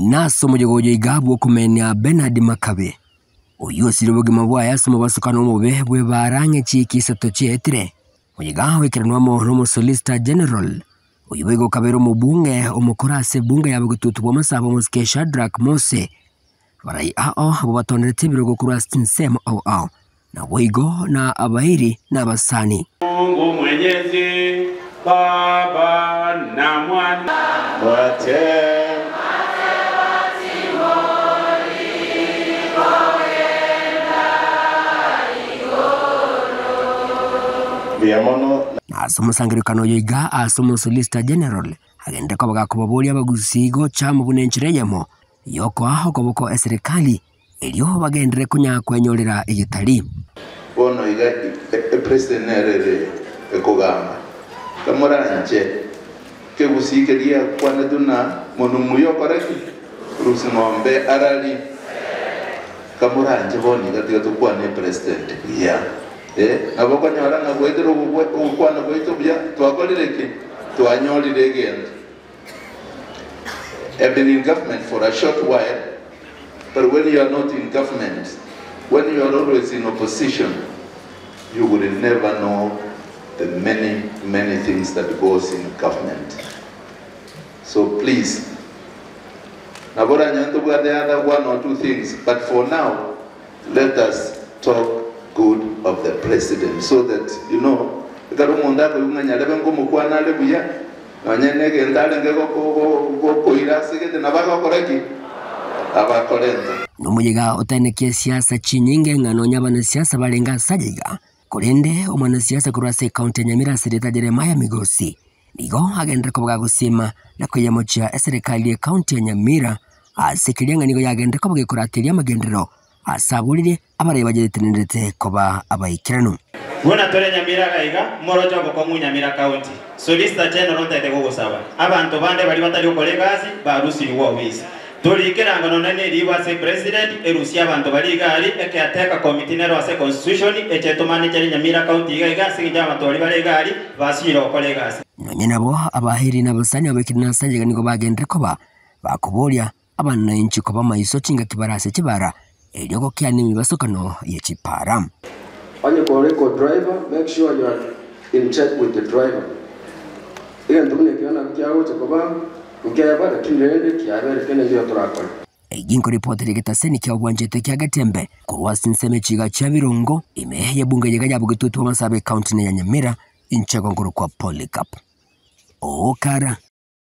naso mujogojo igabwo kumenya Bernard Makabe uyu sirubugima bwaya somo basukana umube bwe barange chikisato chetire mujigawe kiranwamo no solicitor general uyu bego kabero mubunge umukorase bunge yabugututu bwo masabo musike Shadrack Mose barai abo batonderete birogo kurastin sem na wigo na abairi na basani Mungu Mwenyezi Baba na Mwana wote asomo sangirikano yiga asomo solicitor general agenda ko bagakubabulia bagusigo chamu bunenchireyemo yoko aho koboko eserikali elio bagendere kunya kwenyorera igitali bono iga president nerere ekogamba kamoranje ke busikeria kwana duna monumuyo koreki rusingombe arali kamoranje boni gatiga tukwane president ya aboko nyara na gwetero ukwana gweto bya twakolireke twanyolire again. I've been in government for a short while, but when you are not in government, when you are always in opposition, you will never know the many things that goes in government. So please, Nabora Nyanto got the other one or two things, but for now, let us talk good of the president, so that you know, Numujiga utaneke siasa chinyinge ngano nyabana siasa balenga sajiga kulende omwana siasa kurase county Nyamira Sirita Jeremiah Migosi nigo agenda ko bwagusima na kuyemocha serikali ya county ya Nyamira asikirianga nigo yagenda ko bwikurateria magendero asabulire abareba jetenendete koba abayikirano Guna tore Nyamira gaiga morojo boko mu Nyamira county solicitor general tete gugusaba abantu bande bali batali ukole gazi barusi liwo wizi tulikiranga nonene liwase president erusia abantu bali gali ekateka committee nero ase constitution echetomani cyari Nyamira county gaiga sigija abantu bali gali basiro ukole gazi nabo abahiri nabasani abekirina sanjega nigo bagendre koba bakubolya abana inchi koba maiso cinga kibarase kibara eliyoko kyani mibasokano yechipara. When you call a driver, make sure you are in check with the driver. Ginko ripoti rigetaseni kya ubwanjete kya Gatembe kurwasi nseme chiga cha Birungo imeheye bunge yega yabugututu wa Masabe county ya Nyamira inchego nguru kwa Polycarp Okara